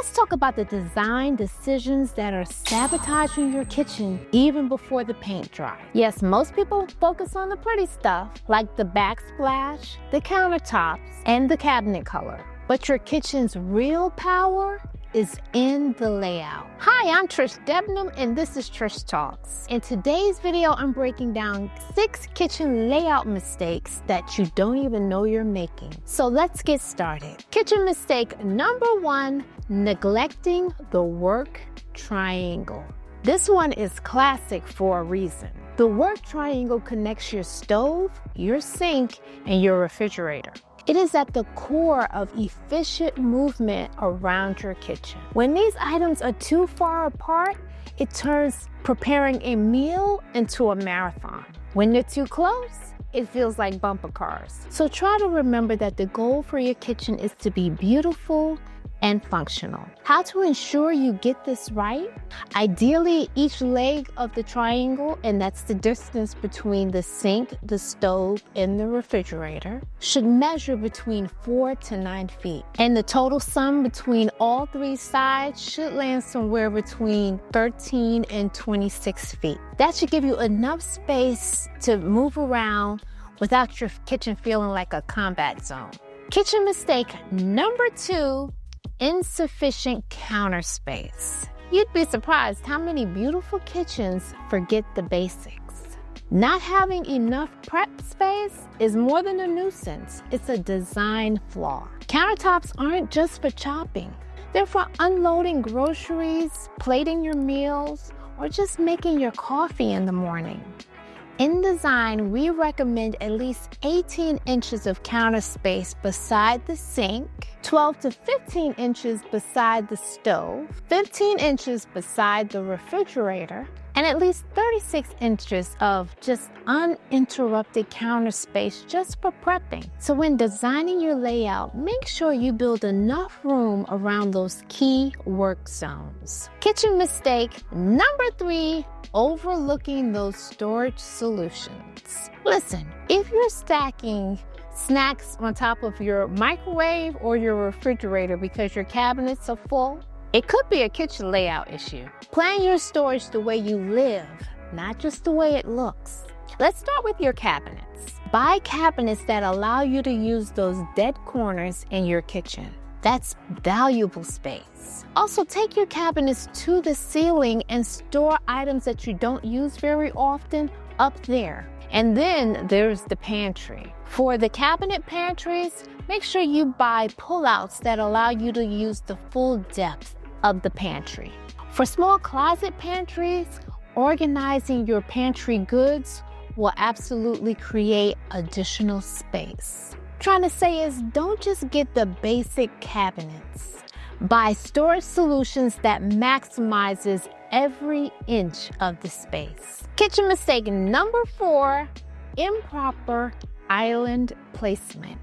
Let's talk about the design decisions that are sabotaging your kitchen even before the paint dries. Yes, most people focus on the pretty stuff, like the backsplash, the countertops, and the cabinet color. But your kitchen's real power is in the layout. Hi, I'm Trish Debnam, and this is Trish Talks. In today's video, I'm breaking down 6 kitchen layout mistakes that you don't even know you're making. So let's get started. Kitchen mistake number 1, neglecting the work triangle. This one is classic for a reason. The work triangle connects your stove, your sink, and your refrigerator. It is at the core of efficient movement around your kitchen. When these items are too far apart, it turns preparing a meal into a marathon. When they're too close, it feels like bumper cars. So try to remember that the goal for your kitchen is to be beautiful and functional. How to ensure you get this right? Ideally, each leg of the triangle, and that's the distance between the sink, the stove, and the refrigerator, should measure between 4 to 9 feet. And the total sum between all 3 sides should land somewhere between 13 and 26 feet. That should give you enough space to move around without your kitchen feeling like a combat zone. Kitchen mistake number 2, insufficient counter space. You'd be surprised how many beautiful kitchens forget the basics. Not having enough prep space is more than a nuisance. It's a design flaw. Countertops aren't just for chopping. They're for unloading groceries, plating your meals, or just making your coffee in the morning. In design, we recommend at least 18 inches of counter space beside the sink, 12 to 15 inches beside the stove, 15 inches beside the refrigerator, and at least 36 inches of just uninterrupted counter space just for prepping. So when designing your layout, make sure you build enough room around those key work zones. Kitchen mistake number 3, overlooking those storage solutions. Listen, if you're stacking snacks on top of your microwave or your refrigerator because your cabinets are full, it could be a kitchen layout issue. Plan your storage the way you live, not just the way it looks. Let's start with your cabinets. Buy cabinets that allow you to use those dead corners in your kitchen. That's valuable space. Also, take your cabinets to the ceiling and store items that you don't use very often up there. And then there's the pantry. For the cabinet pantries, make sure you buy pullouts that allow you to use the full depth of the pantry. For small closet pantries, organizing your pantry goods will absolutely create additional space. Trying to say is, don't just get the basic cabinets. Buy storage solutions that maximizes every inch of the space. Kitchen mistake number 4, improper island placement.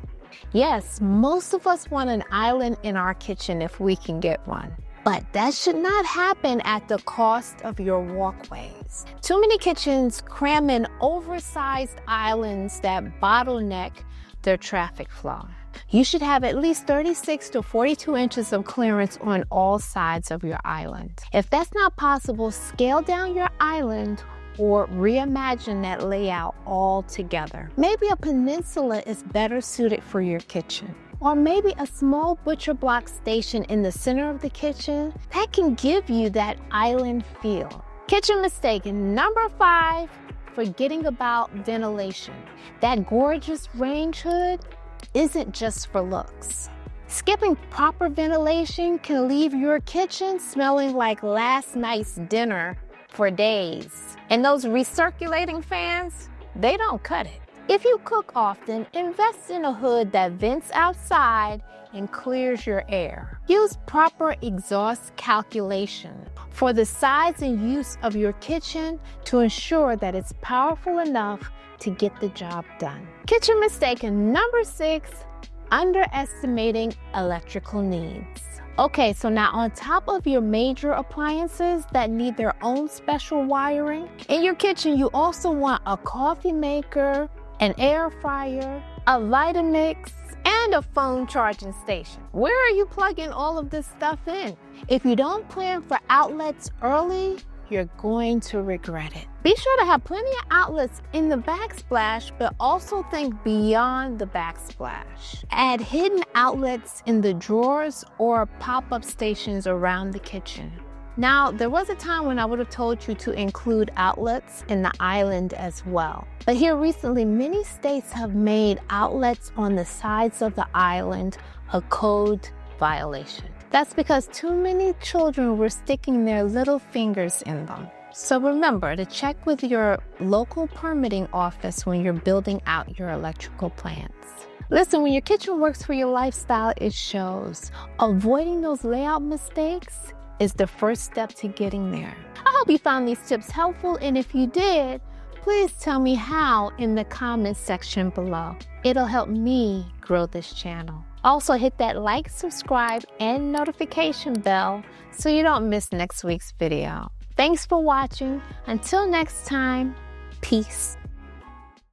Yes, most of us want an island in our kitchen if we can get one. But that should not happen at the cost of your walkways. Too many kitchens cram in oversized islands that bottleneck their traffic flow. You should have at least 36 to 42 inches of clearance on all sides of your island. If that's not possible, scale down your island or reimagine that layout altogether. Maybe a peninsula is better suited for your kitchen. Or maybe a small butcher block station in the center of the kitchen that can give you that island feel. Kitchen mistake number 5, forgetting about ventilation. That gorgeous range hood isn't just for looks. Skipping proper ventilation can leave your kitchen smelling like last night's dinner for days. And those recirculating fans, they don't cut it. If you cook often, invest in a hood that vents outside and clears your air. Use proper exhaust calculation for the size and use of your kitchen to ensure that it's powerful enough to get the job done. Kitchen mistake number 6, underestimating electrical needs. Okay, so now on top of your major appliances that need their own special wiring, in your kitchen you also want a coffee maker, an air fryer, a Vitamix, and and a phone charging station. Where are you plugging all of this stuff in? If you don't plan for outlets early, you're going to regret it. Be sure to have plenty of outlets in the backsplash, but also think beyond the backsplash. Add hidden outlets in the drawers or pop-up stations around the kitchen. Now, there was a time when I would have told you to include outlets in the island as well. But here recently, many states have made outlets on the sides of the island a code violation. That's because too many children were sticking their little fingers in them. So remember to check with your local permitting office when you're building out your electrical plans. Listen, when your kitchen works for your lifestyle, it shows. Avoiding those layout mistakes is the first step to getting there. I hope you found these tips helpful, and if you did, please tell me how in the comments section below. It'll help me grow this channel. Also, hit that like, subscribe, and notification bell so you don't miss next week's video. Thanks for watching. Until next time, peace.